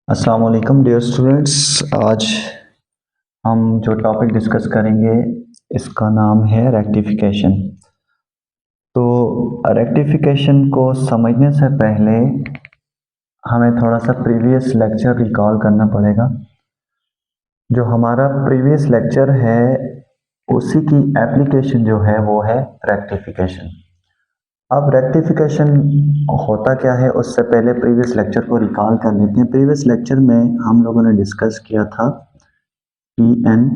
अस्सलाम वालेकुम dear students. आज हम जो टॉपिक डिस्कस करेंगे इसका नाम है रेक्टिफिकेशन। तो रेक्टिफिकेशन को समझने से पहले हमें थोड़ा सा प्रीवियस लेक्चर रिकॉल करना पड़ेगा। जो हमारा प्रीवियस लेक्चर है उसी की एप्लीकेशन जो है वो है रेक्टिफिकेशन। अब रेक्टिफिकेशन होता क्या है उससे पहले प्रीवियस लेक्चर को रिकॉल कर लेते हैं। प्रीवियस लेक्चर में हम लोगों ने डिस्कस किया था पीएन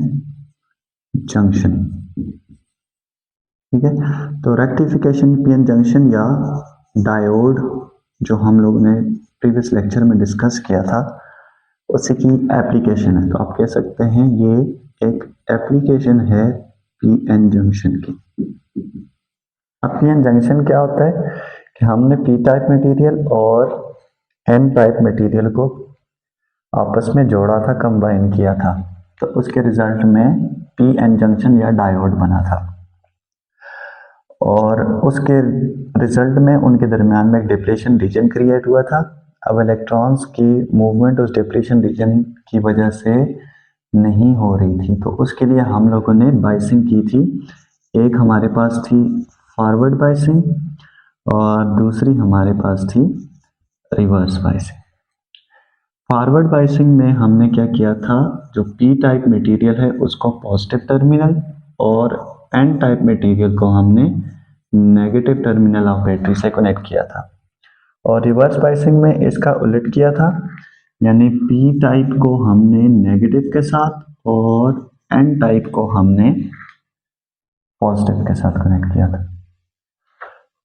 जंक्शन। ठीक है, तो रेक्टिफिकेशन पीएन जंक्शन या डायोड जो हम लोगों ने प्रीवियस लेक्चर में डिस्कस किया था उसी की एप्लीकेशन है। तो आप कह सकते हैं ये एक एप्लीकेशन है पीएन जंक्शन की। अब पीएन जंक्शन क्या होता है कि हमने पी टाइप मटेरियल और एन टाइप मटेरियल को आपस में जोड़ा था, कंबाइन किया था, तो उसके रिजल्ट में पीएन जंक्शन या डायोड बना था। और उसके रिजल्ट में उनके दरमियान में एक डिप्लेशन रीजन क्रिएट हुआ था। अब इलेक्ट्रॉन्स की मूवमेंट उस डिप्लेशन रीजन की वजह से नहीं हो रही थी, तो उसके लिए हम लोगों ने बाइसिंग की थी। एक हमारे पास थी फॉरवर्ड बाइसिंग और दूसरी हमारे पास थी रिवर्स बाइसिंग। फॉरवर्ड बाइसिंग में हमने क्या किया था, जो पी टाइप मटेरियल है उसको पॉजिटिव टर्मिनल और एन टाइप मटेरियल को हमने नेगेटिव टर्मिनल ऑफ बैटरी से कनेक्ट किया था। और रिवर्स बाइसिंग में इसका उलट किया था, यानी पी टाइप को हमने नेगेटिव के साथ और एन टाइप को हमने पॉजिटिव के साथ कनेक्ट किया था।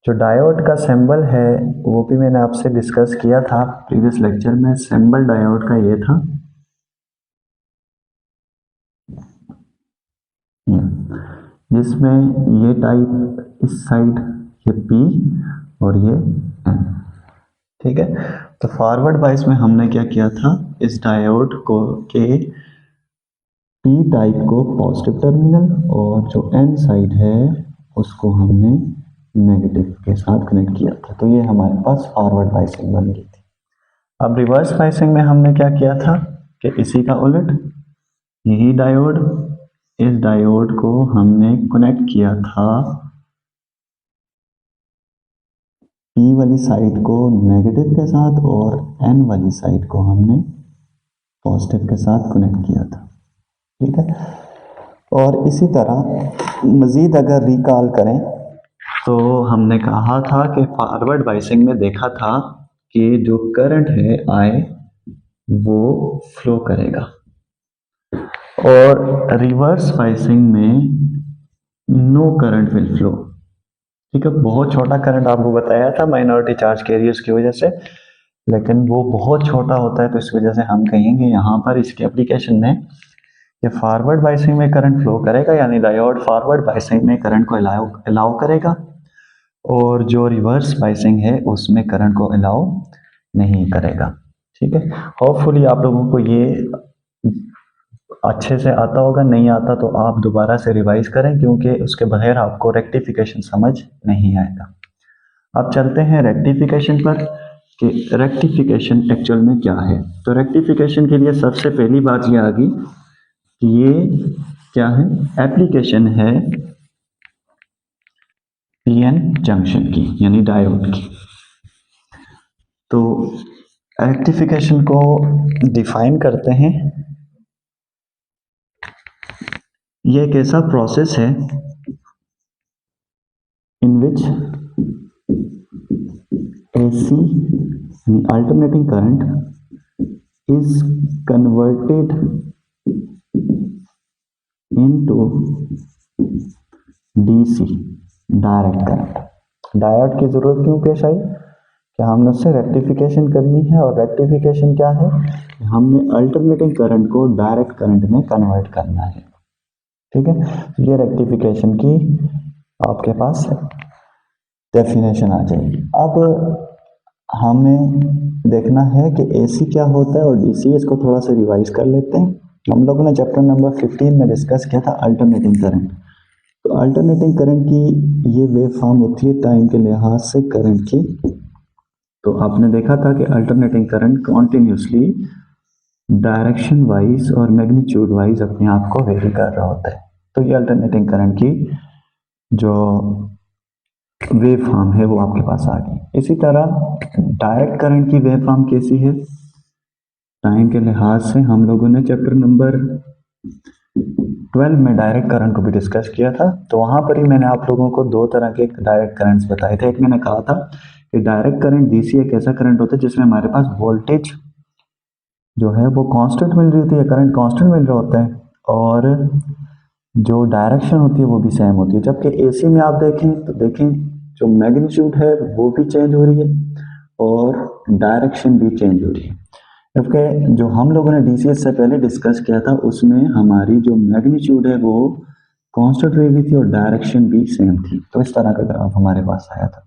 जो डायोड का सिंबल है वो भी मैंने आपसे डिस्कस किया था प्रीवियस लेक्चर में। सिंबल डायोड का ये था, जिसमें ये टाइप इस साइड ये पी और ये एन। ठीक है, तो फॉरवर्ड बाइस में हमने क्या किया था, इस डायोड को के पी टाइप को पॉजिटिव टर्मिनल और जो एन साइड है उसको हमने नेगेटिव के साथ कनेक्ट किया था। तो ये हमारे पास फॉरवर्ड बाइसिंग बन गई थी। अब रिवर्स बाइसिंग में हमने क्या किया था कि इसी का उलट, यही डायोड, इस डायोड को हमने कनेक्ट किया था पी वाली साइड को नेगेटिव के साथ और एन वाली साइड को हमने पॉजिटिव के साथ कनेक्ट किया था। ठीक है, और इसी तरह मज़ीद अगर रिकॉल करें तो हमने कहा था कि फॉरवर्ड बाइसिंग में देखा था कि जो करंट है आए वो फ्लो करेगा, और रिवर्स बाइसिंग में नो करंट विल फ्लो। ठीक है, बहुत छोटा करंट आपको बताया था माइनॉरिटी चार्ज कैरियर्स की वजह से, लेकिन वो बहुत छोटा होता है, तो इस वजह से हम कहेंगे यहाँ पर इसके एप्लीकेशन में कि फॉरवर्ड बाइसिंग में करंट फ्लो करेगा, यानी डायोड फॉरवर्ड बाइसिंग में करंट को अलाउ करेगा, और जो रिवर्स बाइसिंग है उसमें करंट को अलाउ नहीं करेगा। ठीक है, होपफुली आप लोगों को ये अच्छे से आता होगा। नहीं आता तो आप दोबारा से रिवाइज करें, क्योंकि उसके बगैर आपको रेक्टिफिकेशन समझ नहीं आएगा। अब चलते हैं रेक्टिफिकेशन पर कि रेक्टिफिकेशन एक्चुअल में क्या है। तो रेक्टिफिकेशन के लिए सबसे पहली बात ये आ गई कि ये क्या है, एप्लीकेशन है पीएन जंक्शन की, यानी डायोड की। तो रेक्टिफिकेशन को डिफाइन करते हैं। ये एक ऐसा प्रोसेस है इन विच AC यानी alternating current is converted into DC direct current. Diode की जरूरत क्यों पेश आई कि हमने उससे रेक्टिफिकेशन करनी है, और रेक्टिफिकेशन क्या है, हमने अल्टरनेटिंग करंट को डायरेक्ट करंट में कन्वर्ट करना है। ठीक है, ये रेक्टिफिकेशन की आपके पास डेफिनेशन आ जाएगी। अब हमें देखना है कि AC क्या होता है और DC, इसको थोड़ा सा रिवाइज कर लेते हैं। हम लोगों ने चैप्टर नंबर 15 में डिस्कस किया था अल्टरनेटिंग करंट। तो अल्टरनेटिंग करंट की ये वेव फॉर्म होती है टाइम के लिहाज से करंट की। तो आपने देखा था कि alternating current continuously direction wise और मैग्नीट्यूड वाइज अपने आप को वेरी कर रहा होता है। तो ये अल्टरनेटिंग करंट की जो वेव फॉर्म है वो आपके पास आ गई। इसी तरह डायरेक्ट करंट की वेव फॉर्म कैसी है? टाइम के लिहाज से हम लोगों ने चैप्टर नंबर 12 में डायरेक्ट करंट को भी डिस्कस किया था, तो वहां पर ही मैंने आप लोगों को दो तरह के डायरेक्ट करंट्स बताए थे। एक मैंने कहा था कि डायरेक्ट करंट डीसी एक ऐसा करंट होता है जिसमें हमारे पास वोल्टेज जो है वो कांस्टेंट मिल रही होती है, करंट कांस्टेंट मिल रहा होता है, और जो डायरेक्शन होती है वो भी सेम होती है। जबकि एसी में आप देखें तो देखें जो मैग्नीट्यूड है वो भी चेंज हो रही है और डायरेक्शन भी चेंज हो रही है। जबकि जो हम लोगों ने डीसीएस से पहले डिस्कस किया था उसमें हमारी जो मैग्नीट्यूड है वो कांस्टेंट रही हुई थी और डायरेक्शन भी सेम थी। तो इस तरह का ग्राफ हमारे पास आया था।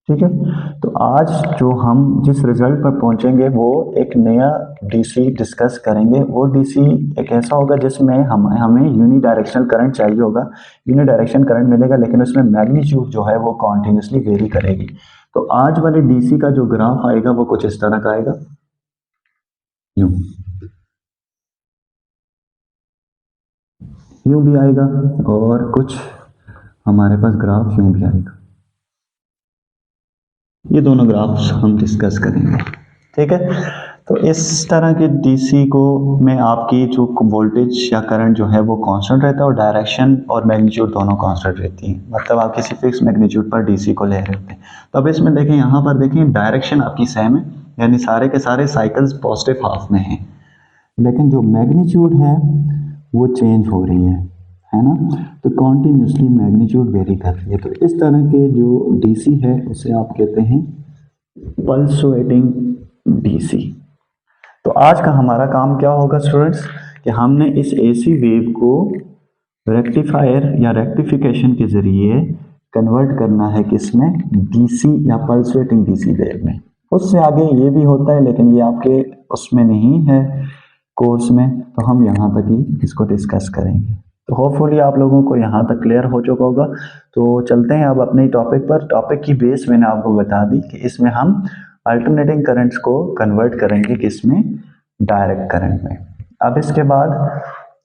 ठीक है, तो आज जो हम जिस रिजल्ट पर पहुंचेंगे वो एक नया डीसी डिस्कस करेंगे। वो डीसी एक ऐसा होगा जिसमें हमें यूनी डायरेक्शनल करंट चाहिए होगा, यूनी डायरेक्शन करंट मिलेगा, लेकिन उसमें मैग्नीट्यूड जो है वो कॉन्टिन्यूसली वेरी करेगी। तो आज वाले डीसी का जो ग्राफ आएगा वो कुछ इस तरह का आएगा, यूं यूं भी आएगा और कुछ हमारे पास ग्राफ यूं भी आएगा। ये दोनों ग्राफ्स हम डिस्कस करेंगे। ठीक है, तो इस तरह के डीसी को में आपकी जो वोल्टेज या करंट जो है वो कांस्टेंट रहता है और डायरेक्शन और मैग्नीट्यूड दोनों कांस्टेंट रहती है। मतलब आप किसी फिक्स मैग्नीट्यूड पर डीसी को ले रहे होते हैं। तो अब इसमें देखें, यहाँ पर देखें डायरेक्शन आपकी सेम है, यानी सारे के सारे साइकिल्स पॉजिटिव हाफ में हैं, लेकिन जो मैग्नीट्यूड है वो चेंज हो रही है ना। तो कॉन्टिन्यूसली मैग्नीट्यूड वेरी कर रही है। तो इस तरह के जो डीसी है उसे आप कहते हैं पल्सुएटिंग डीसी। तो आज का हमारा काम क्या होगा स्टूडेंट्स, कि हमने इस एसी वेव को रेक्टिफायर या रेक्टिफिकेशन के जरिए कन्वर्ट करना है किसमें, डीसी या पल्सुएटिंग डीसी वेव में। उससे आगे ये भी होता है लेकिन ये आपके उसमें नहीं है कोर्स में, तो हम यहाँ तक ही इसको डिस्कस करेंगे। तो होपफुली आप लोगों को यहाँ तक क्लियर हो चुका होगा। तो चलते हैं अब अपने टॉपिक पर। टॉपिक की बेस मैंने आपको बता दी कि इसमें हम अल्टरनेटिंग करंट्स को कन्वर्ट करेंगे किसमें, डायरेक्ट करंट में। अब इसके बाद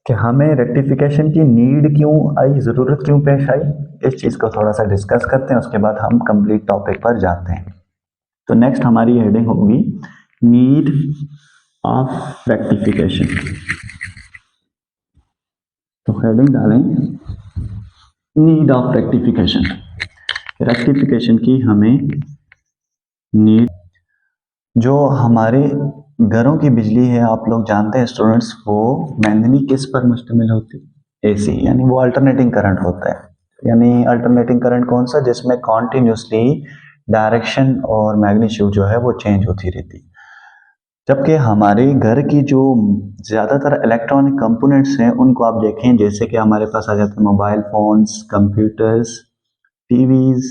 कि हमें रेक्टिफिकेशन की नीड क्यों आई, ज़रूरत क्यों पेश आई, इस चीज़ को थोड़ा सा डिस्कस करते हैं, उसके बाद हम कंप्लीट टॉपिक पर जाते हैं। तो नेक्स्ट हमारी हेडिंग होगी नीड ऑफ रेक्टिफिकेशन। तो हेडिंग डालें नीड ऑफ रेक्टिफिकेशन। रेक्टिफिकेशन की हमें नीड। जो हमारे घरों की बिजली है आप लोग जानते हैं स्टूडेंट्स, वो मेनली किस पर मुश्तमिल होती है, एसी, यानी वो अल्टरनेटिंग करंट होता है। यानी अल्टरनेटिंग करंट कौन सा, जिसमें कॉन्टिन्यूसली डायरेक्शन और मैग्नीट्यूड जो है वो चेंज होती रहती है। जबकि हमारे घर की जो ज़्यादातर इलेक्ट्रॉनिक कंपोनेंट्स हैं उनको आप देखें, जैसे कि हमारे पास आ जाते हैं मोबाइल फोन्स, कंप्यूटर्स, टीवीज,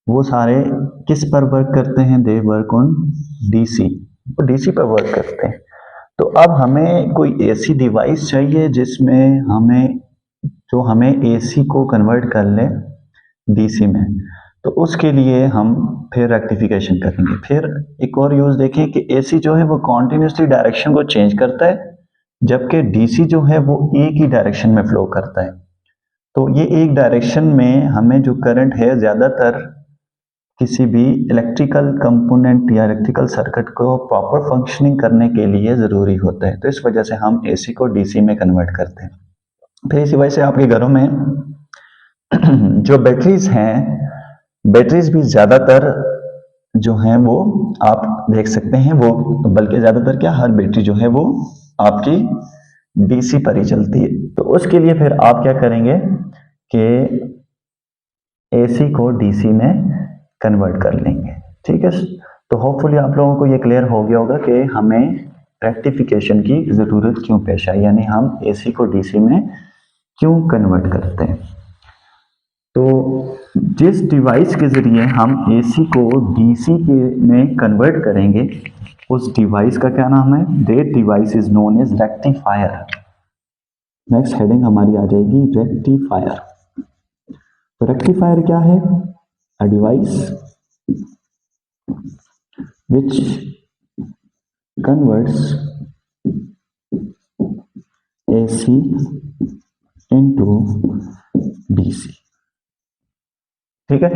वो सारे किस पर वर्क करते हैं, दे वर्क ऑन डीसी, वो डीसी पर वर्क करते हैं। तो अब हमें कोई ऐसी डिवाइस चाहिए जिसमें हमें एसी को कन्वर्ट कर ले डीसी में। तो उसके लिए हम फिर रेक्टिफिकेशन करेंगे। फिर एक और यूज देखें कि एसी जो है वो कॉन्टिन्यूसली डायरेक्शन को चेंज करता है, जबकि डीसी जो है वो एक ही डायरेक्शन में फ्लो करता है। तो ये एक डायरेक्शन में हमें जो करंट है ज़्यादातर किसी भी इलेक्ट्रिकल कंपोनेंट या इलेक्ट्रिकल सर्किट को प्रॉपर फंक्शनिंग करने के लिए ज़रूरी होता है। तो इस वजह से हम एसी को डीसी में कन्वर्ट करते हैं। फिर इसी वजह से आपके घरों में जो बैटरीज हैं, बैटरीज भी ज़्यादातर जो हैं वो आप देख सकते हैं, वो बल्कि ज़्यादातर क्या, हर बैटरी जो है वो आपकी डीसी पर ही चलती है। तो उसके लिए फिर आप क्या करेंगे कि एसी को डीसी में कन्वर्ट कर लेंगे। ठीक है, तो होपफुली आप लोगों को ये क्लियर हो गया होगा कि हमें रेक्टिफिकेशन की ज़रूरत क्यों पेश आई, यानी हम एसी को डीसी में क्यों कन्वर्ट करते हैं। तो जिस डिवाइस के ज़रिए हम एसी को डीसी में कन्वर्ट करेंगे उस डिवाइस का क्या नाम है, that device is known as rectifier. Next heading हमारी आ जाएगी रेक्टिफायर। तो रेक्टिफायर क्या है, a device which converts AC into DC। ठीक है,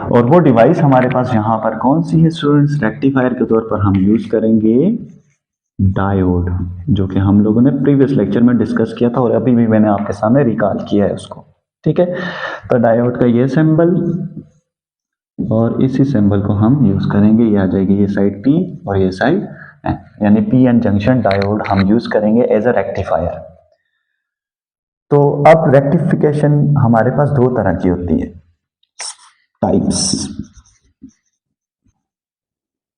और वो डिवाइस हमारे पास यहां पर कौन सी है स्टूडेंट्स? रेक्टिफायर के तौर पर हम यूज करेंगे डायोड, जो कि हम लोगों ने प्रीवियस लेक्चर में डिस्कस किया था और अभी भी मैंने आपके सामने रिकॉल किया है उसको। ठीक है, तो डायोड का ये सिंबल और इसी सिंबल को हम यूज करेंगे, ये आ जाएगी ये साइड P और ये साइड N, यानी PN जंक्शन डायोड हम यूज करेंगे एज अ रेक्टिफायर। तो अब रेक्टिफिकेशन हमारे पास दो तरह की होती है, types.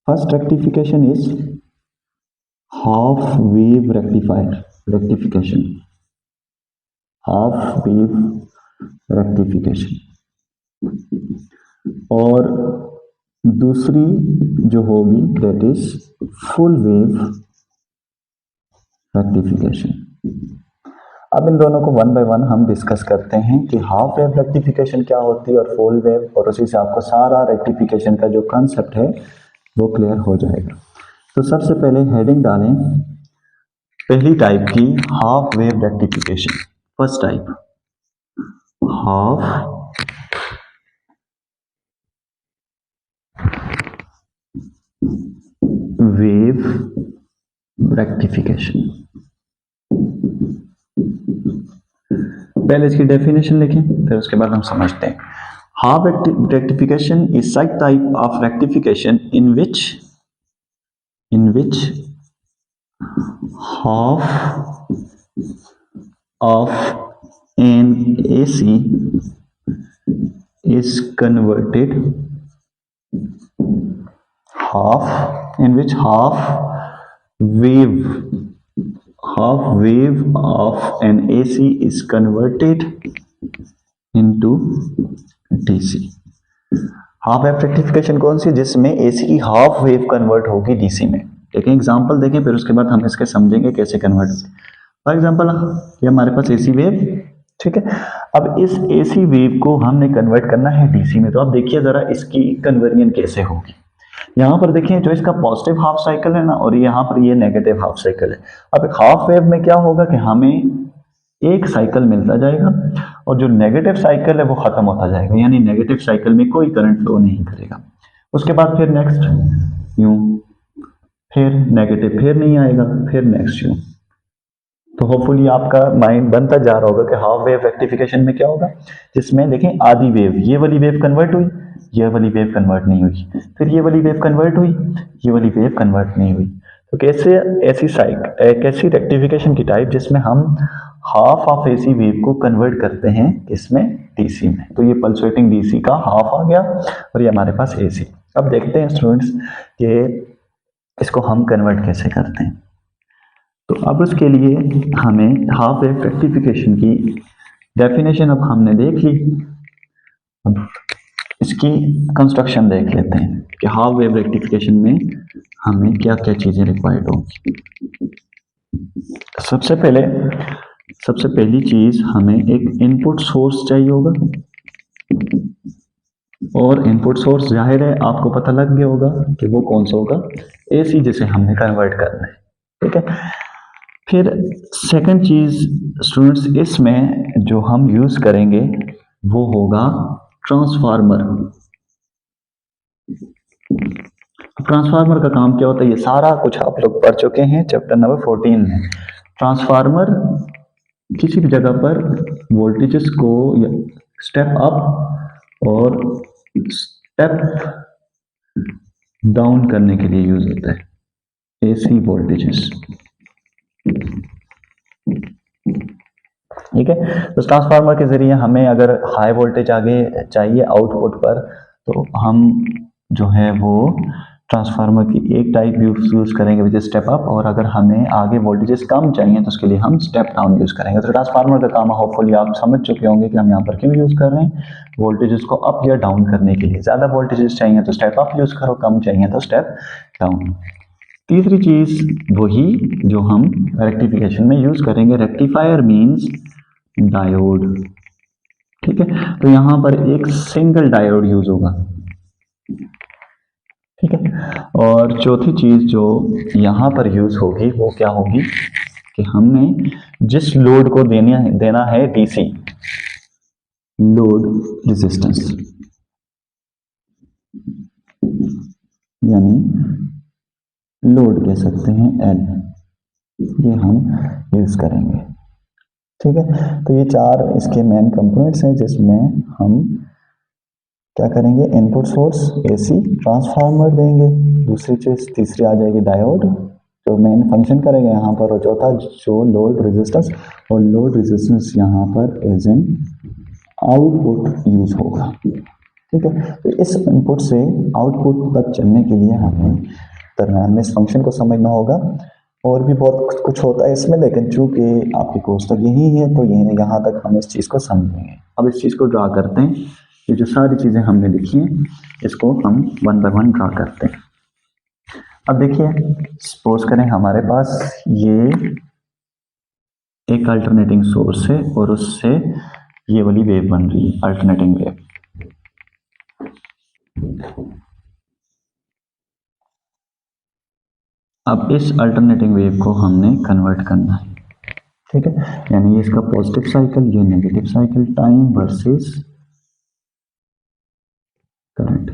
First rectification is half wave rectification, half wave rectification. और दूसरी जो होगी that is full wave rectification. अब इन दोनों को वन बाय वन हम डिस्कस करते हैं कि हाफ वेव रेक्टिफिकेशन क्या होती है और फुल वेव, और उसी से आपको सारा रेक्टिफिकेशन का जो कंसेप्ट है वो क्लियर हो जाएगा। तो सबसे पहले हेडिंग डालें पहली टाइप की, half wave rectification. First type, half wave rectification. पहले इसकी डेफिनेशन लिखें, फिर उसके बाद हम समझते हैं। Half rectification is such type of rectification in which half of an AC is converted, half wave of an AC is converted into DC। Half wave rectification कौन सी? जिसमें AC की हाफ वेव कन्वर्ट होगी DC में। एक example देखें, फिर उसके बाद हम इसके समझेंगे कैसे कन्वर्ट होगी। फॉर एग्जांपल ये हमारे पास AC वेव, ठीक है। अब इस AC वेव को हमने कन्वर्ट करना है DC में, तो आप देखिए जरा इसकी कन्वर्जन कैसे होगी। यहाँ पर देखिए जो इसका पॉजिटिव हाफ साइकिल है ना, और यहाँ पर ये नेगेटिव हाफ साइकिल है। अब एक हाफ वेव में क्या होगा कि हमें एक साइकिल मिलता जाएगा और जो नेगेटिव साइकिल है वो खत्म होता जाएगा, यानी नेगेटिव साइकिल में कोई करंट फ्लो नहीं करेगा। उसके बाद फिर नेक्स्ट यूं, फिर नेगेटिव, फिर नहीं आएगा, फिर नेक्स्ट यूं। तो होपफुली आपका माइंड बनता जा रहा होगा कि हाफ वेव रेक्टिफिकेशन में क्या होगा, जिसमें देखें आधी वेव, ये वाली वेव कन्वर्ट हुई, ये वाली वेव कन्वर्ट नहीं हुई, फिर ये वाली वेव कन्वर्ट हुई, ये वाली वेव कन्वर्ट नहीं हुई। तो कैसे ऐसी रेक्टिफिकेशन की टाइप जिसमें हम हाफ ऑफ AC वेव को कन्वर्ट करते हैं इसमें DC में। तो ये पल्सेटिंग DC का हाफ आ गया और ये हमारे पास AC। अब देखते हैं स्टूडेंट्स कि इसको हम कन्वर्ट कैसे करते हैं। तो अब उसके लिए हमें हाफ वेव रेक्टिफिकेशन की डेफिनेशन अब हमने देख ली, अब इसकी कंस्ट्रक्शन देख लेते हैं कि हाफ वेव रेक्टिफिकेशन में हमें क्या क्या चीजें रिक्वायर्ड होंगी। सबसे पहली चीज हमें एक इनपुट सोर्स चाहिए होगा, और इनपुट सोर्स जाहिर है आपको पता लग गया होगा कि वो कौन सा होगा, AC जिसे हमने कन्वर्ट करना है। ठीक है, फिर सेकंड चीज स्टूडेंट्स इसमें जो हम यूज करेंगे वो होगा ट्रांसफार्मर। ट्रांसफार्मर का काम क्या होता है, ये सारा कुछ आप लोग पढ़ चुके हैं चैप्टर नंबर 14 में। ट्रांसफार्मर किसी भी जगह पर वोल्टेजेस को स्टेप अप और स्टेप डाउन करने के लिए यूज होता है, AC वोल्टेजेस। ठीक है, तो ट्रांसफार्मर के जरिए हमें अगर हाई वोल्टेज आगे चाहिए आउटपुट पर, तो हम जो है वो ट्रांसफार्मर की एक टाइप यूज करेंगे विच इज स्टेप अप, और अगर हमें आगे वोल्टेजेस कम चाहिए तो उसके लिए हम स्टेप डाउन यूज करेंगे। तो ट्रांसफार्मर का काम होपफुली आप समझ चुके होंगे कि हम यहाँ पर क्यों यूज कर रहे हैं, वोल्टेजेस को अप या डाउन करने के लिए। ज्यादा वोल्टेजेस चाहिए तो स्टेप अप यूज करो, कम चाहिए तो स्टेप डाउन। तीसरी चीज वही जो हम रेक्टिफिकेशन में यूज करेंगे, रेक्टिफायर मीन्स डायोड। ठीक है, तो यहां पर एक सिंगल डायोड यूज होगा। ठीक है, और चौथी चीज जो यहां पर यूज होगी वो क्या होगी, कि हमने जिस लोड को देना है डीसी, लोड रेजिस्टेंस, यानी लोड कह सकते हैं एल, ये हम यूज करेंगे। ठीक है, तो ये चार इसके मेन कंपोनेंट्स हैं जिसमें हम क्या करेंगे, इनपुट सोर्स एसी ट्रांसफार्मर देंगे, दूसरी चीज तीसरी आ जाएगी डायोड जो मेन फंक्शन करेगा यहाँ पर, और चौथा जो लोड रेजिस्टेंस, और लोड रेजिस्टेंस यहाँ पर एज एन आउटपुट यूज होगा। ठीक है, तो इस इनपुट से आउटपुट तक चलने के लिए हमें दरम्यान में इस फंक्शन को समझना होगा। और भी बहुत कुछ होता है इसमें, लेकिन चूंकि आपकी कोर्स तक यही है तो ये यहाँ तक हम इस चीज़ को समझेंगे। अब इस चीज़ को ड्रा करते हैं, ये जो सारी चीज़ें हमने लिखी हैं इसको हम वन बाय वन ड्रा करते हैं। अब देखिए, सपोज करें हमारे पास ये एक अल्टरनेटिंग सोर्स है और उससे ये वाली वेव बन रही है, अल्टरनेटिंग वेव। अब इस अल्टरनेटिंग वेव को हमने कन्वर्ट करना है। ठीक है, यानी ये इसका पॉजिटिव साइकिल, ये negative cycle, time versus current.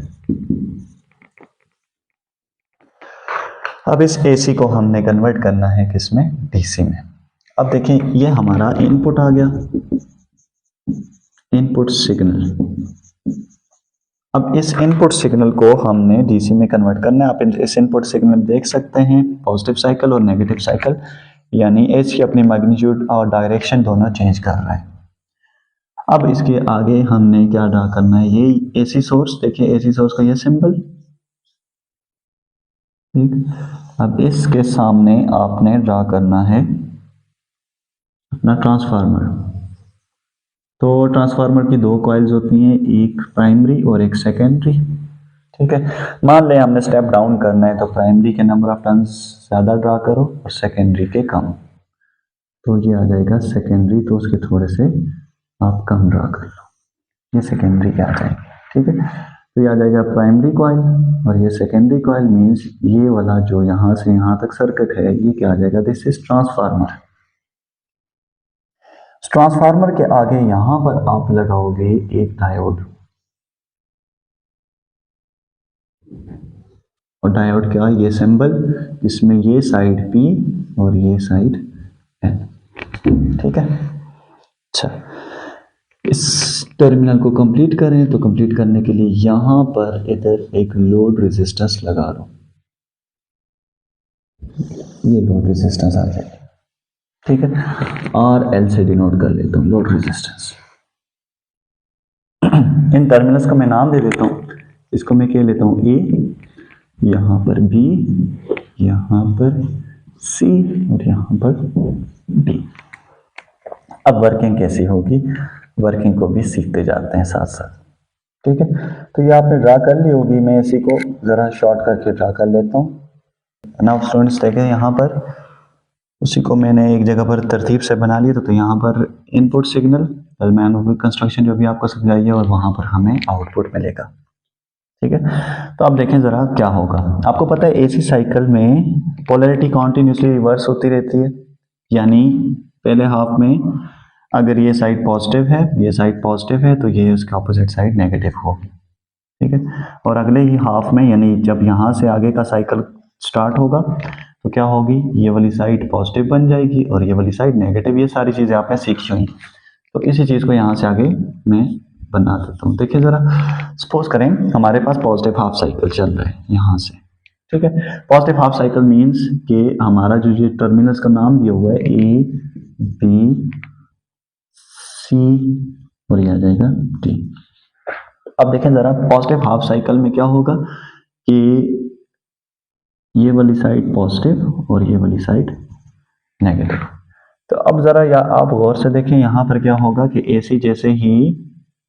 अब इस एसी को हमने कन्वर्ट करना है किसमें, डीसी में। अब देखिए ये हमारा इनपुट आ गया, इनपुट सिग्नल। अब इस इनपुट सिग्नल को हमने डीसी में कन्वर्ट करना है। आप इस इनपुट सिग्नल देख सकते हैं पॉजिटिव साइकिल और नेगेटिव साइकिल, यानी एसी अपनी मैग्नीट्यूड और डायरेक्शन दोनों चेंज कर रहा है। अब इसके आगे हमने क्या ड्रा करना है, ये एसी सोर्स, देखिए एसी सोर्स का ये सिंबल। ठीक, अब इसके सामने आपने ड्रा करना है अपना ट्रांसफार्मर। तो ट्रांसफार्मर की दो कॉइल्स होती हैं, एक प्राइमरी और एक सेकेंडरी। ठीक है, मान लें हमने स्टेप डाउन करना है तो प्राइमरी के नंबर ऑफ टर्न्स ज़्यादा ड्रा करो और सेकेंडरी के कम। तो ये आ जाएगा सेकेंडरी, तो उसके थोड़े से आप कम ड्रा कर लो, ये सेकेंडरी के आ जाएंगे। ठीक है, तो ये आ जाएगा प्राइमरी कॉइल और ये सेकेंडरी कॉइल, मीन्स ये वाला जो यहाँ से यहाँ तक सर्किट है ये क्या आ जाएगा, दिस इज ट्रांसफार्मर। ट्रांसफार्मर के आगे यहां पर आप लगाओगे एक डायोड, और डायोड क्या, ये सिंबल, इसमें ये साइड P और ये साइड N। ठीक है, अच्छा इस टर्मिनल को कंप्लीट करें तो कंप्लीट करने के लिए यहां पर इधर एक लोड रेजिस्टेंस लगा दो, ये लोड रेजिस्टेंस आ जाएगी। ठीक है, RL से डिनोट कर लेता हूँ लोड रेजिस्टेंस। इन टर्मिनल्स का मैं नाम दे देता हूँ, इसको मैं कह लेता हूँ A, यहाँ पर B, यहाँ पर C और यहाँ पर D। अब वर्किंग कैसी होगी, वर्किंग को भी सीखते जाते हैं साथ साथ। ठीक है, तो ये आपने ड्रा कर ली होगी, मैं इसी को ज़रा शॉर्ट करके ड्रा कर लेता हूँ। नाउ स्टूडेंट्स देखें यहाँ पर, उसी को मैंने एक जगह पर तरतीब से बना लिया। तो यहाँ पर इनपुट सिग्नल, दरम्यान में कंस्ट्रक्शन जो भी आपको समझाई है, और वहाँ पर हमें आउटपुट मिलेगा। ठीक है, तो अब देखें ज़रा क्या होगा। आपको पता है एसी साइकिल में पोलैरिटी कॉन्टिन्यूसली रिवर्स होती रहती है, यानी पहले हाफ में अगर ये साइड पॉजिटिव है, ये साइड पॉजिटिव है, तो ये उसके ऑपोजिट साइड नेगेटिव होगी। ठीक है, और अगले ही हाफ में, यानी जब यहाँ से आगे का साइकिल स्टार्ट होगा तो क्या होगी, ये वाली साइड पॉजिटिव बन जाएगी और ये वाली साइड नेगेटिव। ये सारी चीज़ें आपने सीखी हुई, तो इसी चीज़ को यहाँ से आगे मैं बना देता हूँ। देखिए ज़रा, सपोज करें हमारे पास पॉजिटिव हाफ साइकिल चल रहा है यहाँ से। ठीक है, पॉजिटिव हाफ साइकिल मीन्स कि हमारा जो ये टर्मिनल्स का नाम दिया हुआ है A, B, C और ये आ जाएगा D। अब देखें ज़रा, पॉजिटिव हाफ साइकिल में क्या होगा कि ये वाली साइड पॉजिटिव और ये वाली साइड नेगेटिव। तो अब ज़रा या आप गौर से देखें, यहाँ पर क्या होगा कि एसी जैसे ही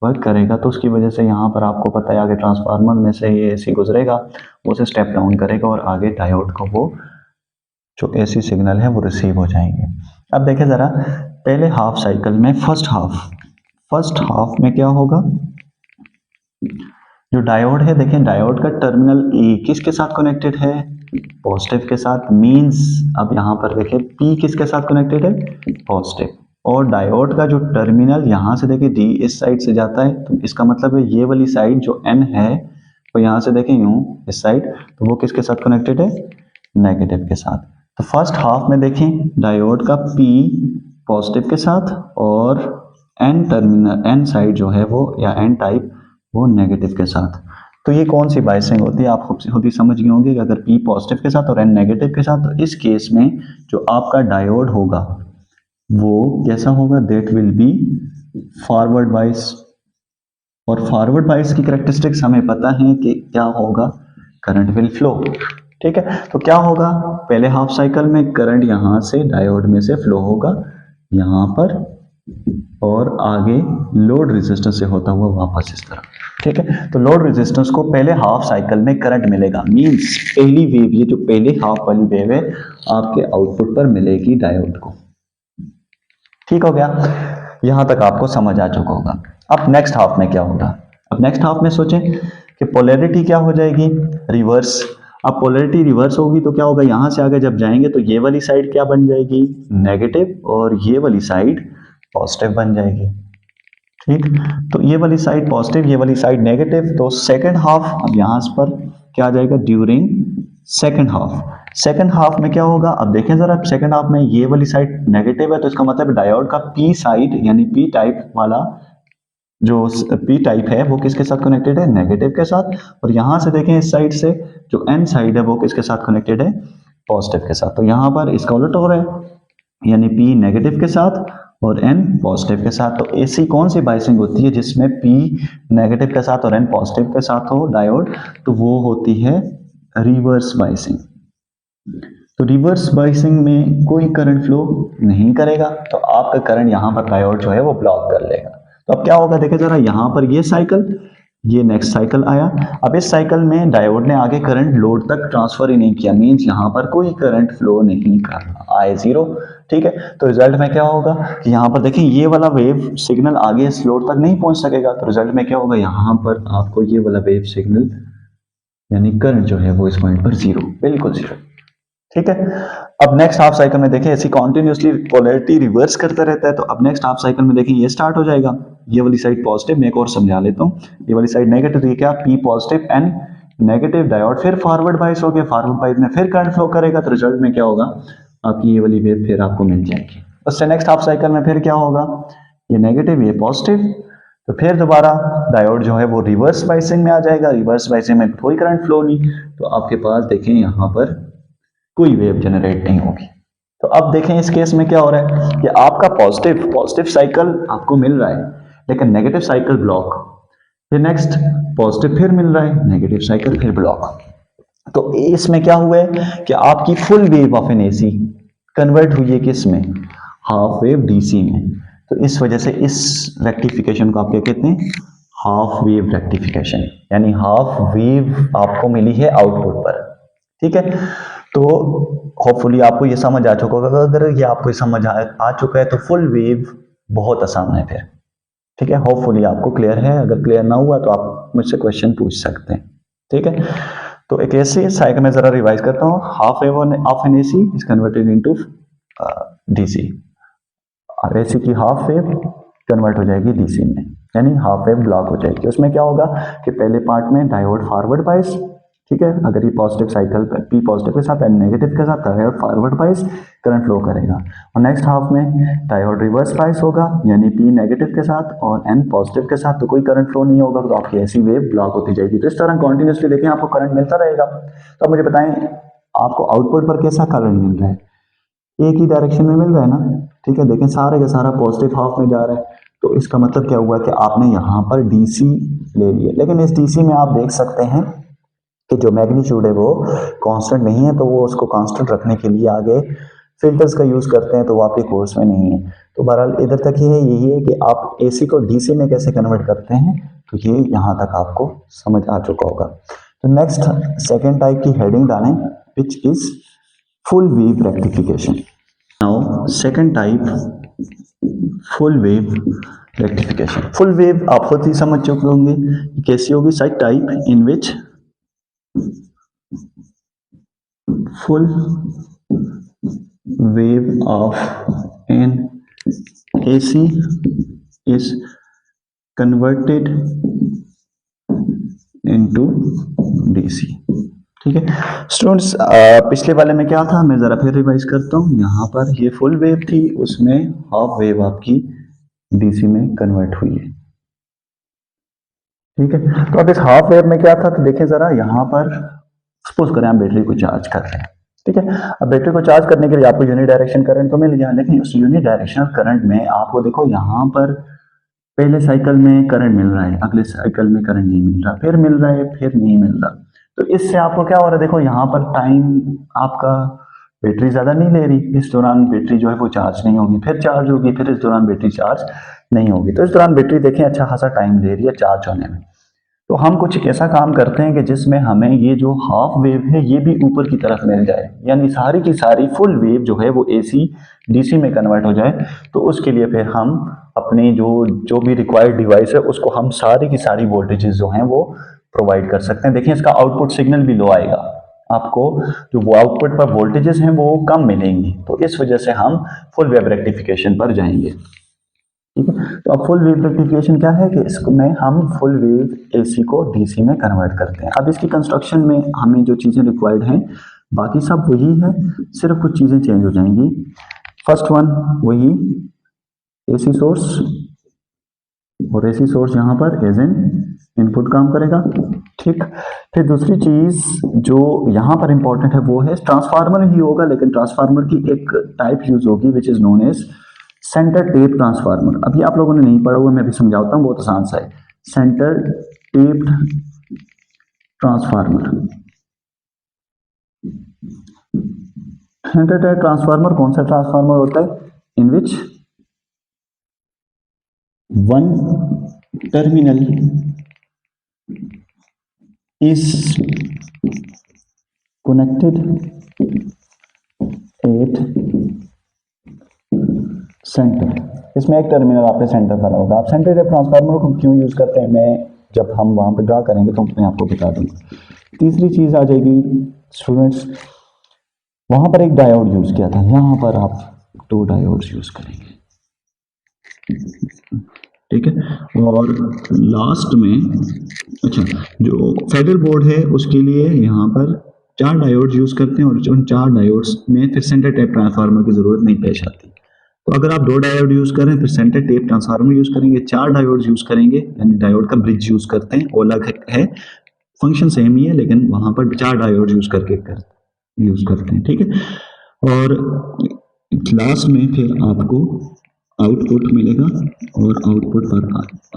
वर्क करेगा तो उसकी वजह से यहाँ पर आपको पता है आगे ट्रांसफार्मर में से ये एसी गुजरेगा, वो से स्टेप डाउन करेगा और आगे डायोड को वो जो एसी सिग्नल है वो रिसीव हो जाएंगे। अब देखें ज़रा, पहले हाफ साइकिल में फर्स्ट हाफ में क्या होगा, जो डायोड है, देखें डायोड का टर्मिनल ए किसके साथ कनेक्टेड है, पॉजिटिव के साथ, मींस अब यहाँ पर देखें P किसके साथ कनेक्टेड है, पॉजिटिव, और डायोड का जो टर्मिनल यहाँ से देखें D इस साइड से जाता है, तो इसका मतलब है ये वाली साइड जो N है तो यहाँ से देखें यूं इस साइड, तो वो किसके साथ कनेक्टेड है, नेगेटिव के साथ। तो फर्स्ट हाफ में देखें डायोड का P पॉजिटिव के साथ और N टर्मिनल, N साइड जो है वो या N टाइप वो नेगेटिव के साथ। तो ये कौन सी बायसिंग होती है, आप खुद ही समझ गए होंगे कि अगर P पॉजिटिव के साथ और N नेगेटिव के साथ, तो इस केस में जो आपका डायोड होगा वो कैसा होगा, that will be forward bias. और फॉरवर्ड बायस की कैरेक्टरिस्टिक्स हमें पता है कि क्या होगा, करंट विल फ्लो। ठीक है, तो क्या होगा, पहले हाफ साइकिल में करंट यहां से डायोड में से फ्लो होगा यहां पर और आगे लोड रेजिस्टेंस से होता हुआ वापस इस तरह। ठीक है, तो लोड रेजिस्टेंस को पहले हाफ साइकिल में करंट मिलेगा, मींस पहली वेव, ये जो पहले हाफ वाली वेव है आपके आउटपुट पर मिलेगी डायोड को। ठीक हो गया, यहां तक आपको समझ आ चुका होगा। अब नेक्स्ट हाफ में क्या होगा, अब नेक्स्ट हाफ में सोचें कि पोलैरिटी क्या हो जाएगी, रिवर्स। अब पोलैरिटी रिवर्स होगी तो क्या होगा, यहां से आगे जब जाएंगे तो ये वाली साइड क्या बन जाएगी, नेगेटिव, और ये वाली साइड पॉजिटिव बन जाएगी। ठीक, तो ये वाली साइड पॉजिटिव, ये वाली साइड नेगेटिव, तो सेकंड हाफ अब यहां पर क्या आ जाएगा, during second half. Second half में क्या होगा, अब देखें जरा, सेकंड हाफ में ये वाली साइड नेगेटिव है, तो इसका मतलब डायोड का पी साइड यानी पी टाइप वाला जो पी टाइप है वो किसके साथ कनेक्टेड है, नेगेटिव के साथ। और यहां से देखें इस साइड से जो एन साइड है वो किसके साथ कनेक्टेड है, पॉजिटिव के साथ। तो यहां पर इसका उलट हो रहा है, यानी पी नेगेटिव के साथ और एन पॉजिटिव के साथ। तो ऐसी कौन सी बाइसिंग होती है जिसमें पी नेगेटिव के साथ और एन पॉजिटिव के साथ हो डायोड, तो वो होती है रिवर्स बाइसिंग। तो रिवर्स बाइसिंग में कोई करंट फ्लो नहीं करेगा, तो आपका करंट यहां पर डायोड जो है वो ब्लॉक कर लेगा। तो अब क्या होगा, देखिए जरा, यहां पर ये साइकिल, ये नेक्स्ट साइकिल आया, अब इस साइकिल में डायोड ने आगे करंट लोड तक ट्रांसफर ही नहीं किया, मींस यहां पर कोई करंट फ्लो नहीं कर रहा, आए जीरो। ठीक है, तो रिजल्ट में क्या होगा कि यहां पर देखिए ये वाला वेव सिग्नल आगे इस लोड तक नहीं पहुंच सकेगा, तो रिजल्ट में क्या होगा, यहां पर आपको ये वाला वेव सिग्नल यानी करंट जो है वो इस पॉइंट पर जीरो, बिल्कुल जीरो। ठीक है, अब नेक्स्ट हाफ साइकिल में देखें ऐसी कॉन्टिन्यूसली पोलैरिटी रिवर्स करता रहता है, तो अब नेक्स्ट हाफ साइकिल में देखें ये स्टार्ट हो जाएगा, ये वाली साइड पॉजिटिव, मैं एक और समझा लेता हूँ, ये वाली साइड नेगेटिव, ये क्या, P positive N negative, diode फिर फॉरवर्ड बाइस हो गया, फॉरवर्ड बाइस में फिर करंट फ्लो करेगा, तो रिजल्ट में क्या होगा, आपकी ये वाली वेव फिर आपको मिल जाएगी। उससे नेक्स्ट हाफ साइकिल में फिर क्या होगा, ये नेगेटिव ये पॉजिटिव, तो फिर दोबारा डायोड जो है वो रिवर्स बाइसिंग में आ जाएगा, रिवर्स बाइसिंग में कोई करंट फ्लो नहीं, तो आपके पास देखें यहाँ पर कोई वेव जनरेट नहीं होगी। तो अब देखें इस केस में क्या हो रहा है कि आपका पॉजिटिव साइकिल आपको मिल रहा है, लेकिन नेगेटिव साइकिल ब्लॉक, फिर नेक्स्ट पॉजिटिव फिर मिल रहा है, नेगेटिव साइकिल फिर ब्लॉक। तो इसमें क्या हुआ है कि आपकी full wave of N AC convert हुई है किस में, हाफ वेव डीसी में। तो इस वजह से इस रेक्टिफिकेशन को आप क्या कहते हैं, हाफ वेव रेक्टिफिकेशन, यानी हाफ वेव आपको मिली है आउटपुट पर। ठीक है, तो होपफुली आपको ये समझ आ चुका होगा, अगर ये आपको समझ आ चुका है तो फुल वेव बहुत आसान है फिर। ठीक है, होपफुली आपको क्लियर है, अगर क्लियर ना हुआ तो आप मुझसे क्वेश्चन पूछ सकते हैं। ठीक है, तो एक ऐसे साइकिल में जरा रिवाइज करता हूँ, half wave of N AC is converted into DC, और एसी की हाफ वेव कन्वर्ट हो जाएगी डीसी में, यानी हाफ वेव ब्लॉक हो जाएगी। उसमें क्या होगा कि पहले पार्ट में डायोड फॉरवर्ड बाइस, ठीक है, अगर ये पॉजिटिव साइकिल पी पॉजिटिव के साथ एन नेगेटिव के साथ डायोड फॉरवर्ड बाइस करंट फ्लो करेगा, और नेक्स्ट हाफ में डायोड रिवर्स बाइस होगा, यानी पी नेगेटिव के साथ और एन पॉजिटिव के साथ, तो कोई करंट फ्लो नहीं होगा, तो आपकी ऐसी वेव ब्लॉक होती जाएगी। तो इस तरह कंटिन्यूसली देखें आपको करंट मिलता रहेगा। तो अब मुझे बताएं आपको आउटपुट पर कैसा करंट मिल रहा है, एक ही डायरेक्शन में मिल रहा है ना। ठीक है, देखें सारे का सारा पॉजिटिव हाफ में जा रहा है, तो इसका मतलब क्या हुआ कि आपने यहाँ पर डीसी ले लिया, लेकिन इस डीसी में आप देख सकते हैं कि जो मैग्नीट्यूड है वो कांस्टेंट नहीं है, तो वो उसको कांस्टेंट रखने के लिए आगे फिल्टर्स का यूज करते हैं, तो वो आपके कोर्स में नहीं है। तो बहरहाल इधर तक ही है, यही है कि आप एसी को डीसी में कैसे कन्वर्ट करते हैं, तो ये यहाँ तक आपको समझ आ चुका होगा। तो नेक्स्ट सेकेंड टाइप की हेडिंग डालें, which is full wave rectification. Now second type, full wave rectification. Full wave आप खुद ही समझ चुके होंगे कैसी होगी, side type in which full wave of an AC is converted into DC। ठीक है स्टूडेंट्स, पिछले वाले में क्या था, मैं जरा फिर रिवाइज करता हूँ। यहाँ पर ये फुल वेव थी, उसमें हाफ वेव आपकी डीसी में कन्वर्ट हुई है। ठीक है, तो अब इस हाफ वेव में क्या था, तो देखिए जरा, यहाँ पर सपोज करें हम बैटरी को चार्ज कर रहे हैं। ठीक है, अब बैटरी को चार्ज करने के लिए आपको यूनि डायरेक्शन करंट तो मिल गया, लेकिन उस यूनि डायरेक्शनल करंट में आपको देखो यहाँ पर पहले साइकिल में करंट मिल रहा है, अगले साइकिल में करंट नहीं मिल रहा, फिर मिल रहा है, फिर नहीं मिल रहा। तो इससे आपको क्या हो रहा है, देखो यहाँ पर टाइम आपका बैटरी ज्यादा नहीं ले रही, इस दौरान बैटरी जो है वो चार्ज नहीं होगी, फिर चार्ज होगी, फिर इस दौरान बैटरी चार्ज नहीं होगी। तो इस दौरान बैटरी देखें अच्छा खासा टाइम ले रही है चार्ज होने में। तो हम कुछ ऐसा काम करते हैं कि जिसमें हमें ये जो हाफ वेव है ये भी ऊपर की तरफ मिल जाए, यानी सारी की सारी फुल वेव जो है वो एसी डीसी में कन्वर्ट हो जाए। तो उसके लिए फिर हम अपनी जो भी रिक्वायर्ड डिवाइस है उसको हम सारी की सारी वोल्टेजेस जो हैं वो प्रोवाइड कर सकते हैं। देखिए इसका आउटपुट सिग्नल भी लो आएगा, आपको जो वो आउटपुट पर वोल्टेजेस हैं वो कम मिलेंगी, तो इस वजह से हम फुल वेव रेक्टिफिकेशन पर जाएंगे। ठीक है, तो अब फुल वेव रेक्टिफिकेशन क्या है कि इसमें हम फुल वेव एसी को डीसी में कन्वर्ट करते हैं। अब इसकी कंस्ट्रक्शन में हमें जो चीज़ें रिक्वायर्ड हैं बाकी सब वही है, सिर्फ कुछ चीज़ें चेंज हो जाएंगी। फर्स्ट वन वही एसी सोर्स, और एसी सोर्स यहाँ पर एज एन इनपुट काम करेगा। ठीक, फिर दूसरी चीज जो यहाँ पर इंपॉर्टेंट है वो है ट्रांसफार्मर ही होगा, लेकिन ट्रांसफार्मर की एक टाइप यूज होगी which is known as centre tap transformer. अभी आप लोगों ने नहीं पढ़ा हुआ, मैं अभी समझाता हूँ, बहुत आसान सा है। Centre taped transformer, centre tap transformer कौन सा ट्रांसफार्मर होता है, इन विच one terminal is connected at center। इसमें एक टर्मिनल आपके सेंटर पर होगा। आप सेंटर टेप ट्रांसफार्मर को क्यों यूज करते हैं, मैं जब हम वहां पर ड्रा करेंगे तो मैं आपको बता दूंगा। तीसरी चीज आ जाएगी स्टूडेंट्स, वहां पर एक डायोड यूज किया था, यहां पर आप 2 डायोड्स यूज करेंगे। ठीक है, और लास्ट में अच्छा जो फेडरल बोर्ड है उसके लिए यहाँ पर 4 डायोड्स यूज करते हैं, और उन 4 डायोड्स में फिर सेंटर टेप ट्रांसफार्मर की जरूरत नहीं पेश आती। तो अगर आप 2 डायोड यूज करें फिर सेंटर टेप ट्रांसफार्मर यूज करेंगे, 4 डायोड्स यूज करेंगे, यानी डायोड का ब्रिज यूज करते हैं, वो अलग है, फंक्शन सेम ही है, लेकिन वहां पर 4 डायोड यूज करते हैं। ठीक है, और लास्ट में फिर आपको आउटपुट मिलेगा, और आउटपुट पर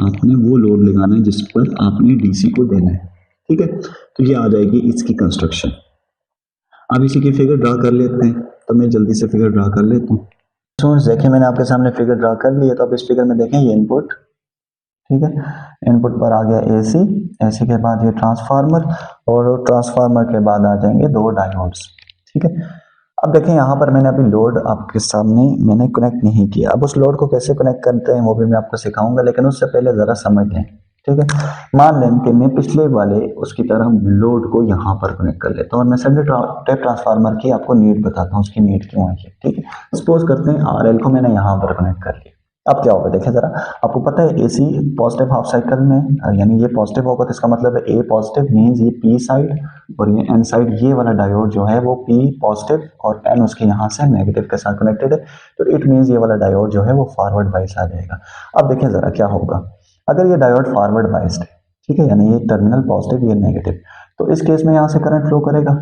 आपने वो लोड लगाना है जिस पर आपने डीसी को देना है। ठीक है, तो ये आ जाएगी इसकी कंस्ट्रक्शन। अब इसी की फिगर ड्रा कर लेते हैं, तो मैं जल्दी से फिगर ड्रा कर लेता हूँ। स्टूडेंट्स देखिए मैंने आपके सामने फिगर ड्रा कर ली है, तो अब इस फिगर में देखें ये इनपुट, ठीक है, इनपुट पर आ गया एसी, एसी के बाद ये ट्रांसफार्मर, और ट्रांसफार्मर के बाद आ जाएंगे 2 डायोड्स। ठीक है, अब देखें यहाँ पर मैंने अभी लोड आपके सामने मैंने कनेक्ट नहीं किया। अब उस लोड को कैसे कनेक्ट करते हैं वो भी मैं आपको सिखाऊंगा, लेकिन उससे पहले जरा समझ लें। ठीक है, मान लें कि मैं पिछले वाले उसकी तरह लोड को यहाँ पर कनेक्ट कर लेता हूँ, और मैं सेंटर टेप ट्रांसफार्मर की आपको नीड बताता हूँ, उसकी नीड क्यों है। ठीक है, सपोज करते हैं आरएल को मैंने यहाँ पर कनेक्ट कर लिया। अब क्या होगा देखें जरा, आपको पता है एसी पॉजिटिव हाफ साइकिल में, यानी ये पॉजिटिव होगा तो इसका मतलब है ए पॉजिटिव मींस ये पी साइड, और ये एन साइड, ये वाला डायोड जो है वो पी पॉजिटिव और एन उसके यहाँ से नेगेटिव के साथ कनेक्टेड है, तो इट मींस ये वाला डायोड जो है वो फॉरवर्ड बाइस आ जाएगा। अब देखें जरा क्या होगा, अगर ये डायोड फॉरवर्ड बाइस्ड है, ठीक है, यानी ये टर्मिनल पॉजिटिव ये नेगेटिव, तो इस केस में यहाँ से करंट फ्लो करेगा।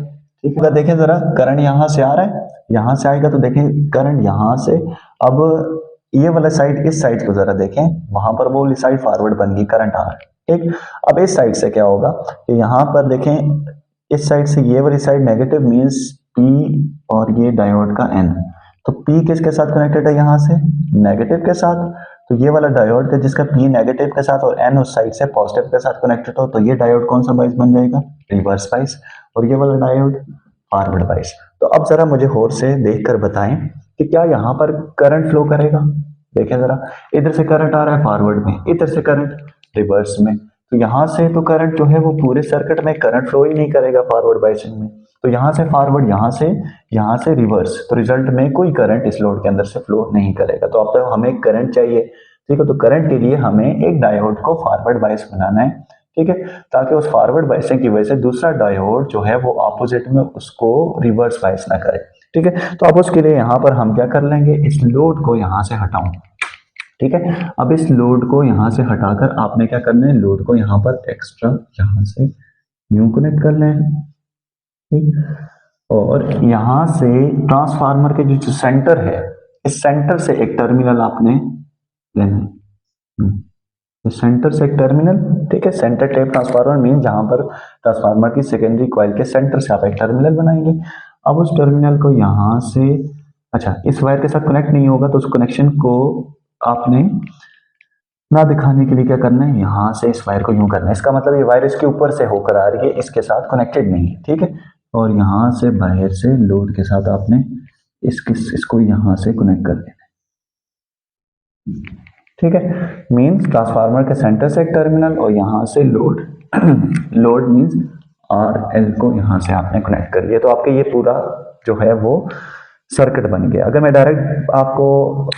ठीक है, देखें जरा करंट यहाँ से आ रहा है, यहाँ से आएगा, तो देखें करंट यहाँ से, अब ये वाला साइड, इस साइड को जरा देखें, वहां पर वो वाली साइड फॉरवर्ड बन गई, करंट आ रहा है। ठीक, अब इस साइड से क्या होगा कि यहाँ पर देखें, इस साइड से ये वाली साइड नेगेटिव मींस पी और ये डायोड का एन, तो पी किसके साथ कनेक्टेड है, यहाँ से नेगेटिव के साथ, तो ये वाला डायोड का जिसका पी नेगेटिव के साथ और एन उस साइड से पॉजिटिव के साथ कनेक्टेड हो, तो ये डायोड कौन सा बाइस बन जाएगा, रिवर्स बाइस, और ये वाला डायोड फॉरवर्ड बाइस। तो अब जरा मुझे होर से देखकर बताएं कि क्या यहाँ पर करंट फ्लो करेगा। देखें जरा, इधर से करंट आ रहा है फॉरवर्ड में, इधर से करंट रिवर्स में, तो यहाँ से तो करंट जो है वो पूरे सर्किट में करंट फ्लो ही नहीं करेगा फॉरवर्ड बाइसिंग में, तो यहाँ से फॉरवर्ड, यहाँ से रिवर्स, तो रिजल्ट में कोई करंट इस लोड के अंदर से फ्लो नहीं करेगा। तो अब तो हमें करंट चाहिए, ठीक है। तो करंट के लिए हमें एक डायोड को फॉरवर्ड बायस बनाना है, ठीक है, ताकि उस फॉरवर्ड बायसिंग की वजह से दूसरा डायोड जो है वो ऑपोजिट में उसको रिवर्स बायस ना करे, ठीक है। तो अब उसके लिए यहाँ पर हम क्या कर लेंगे, इस लोड को यहाँ से हटाऊं, ठीक है। अब इस लोड को यहाँ से हटाकर आपने क्या करना है, लोड को यहाँ पर एक्स्ट्रा यहाँ से यूं कनेक्ट कर लेना, ठीक। और यहाँ से ट्रांसफार्मर के जो सेंटर है, इस सेंटर से एक टर्मिनल आपने लेना है, इस सेंटर से एक टर्मिनल, ठीक है। सेंटर टाइप ट्रांसफार्मर मीन जहां पर ट्रांसफार्मर की सेकेंडरी कॉइल के सेंटर से आप एक टर्मिनल बनाएंगे। अब उस टर्मिनल को यहाँ से, अच्छा इस वायर के साथ कनेक्ट नहीं होगा तो उस कनेक्शन को आपने ना दिखाने के लिए क्या करना है, यहाँ से इस वायर को यूं करना है। इसका मतलब ये वायर इसके ऊपर से होकर आ रही है, इसके साथ कनेक्टेड नहीं है, ठीक है। और यहाँ से बाहर से लोड के साथ आपने इसको यहाँ से कनेक्ट कर देना है, ठीक है। मीन्स ट्रांसफार्मर के सेंटर से एक टर्मिनल और यहाँ से लोड लोड मीन्स RL को यहाँ से आपने कनेक्ट कर लिया। तो आपके ये पूरा जो है वो सर्किट बन गया। अगर मैं डायरेक्ट आपको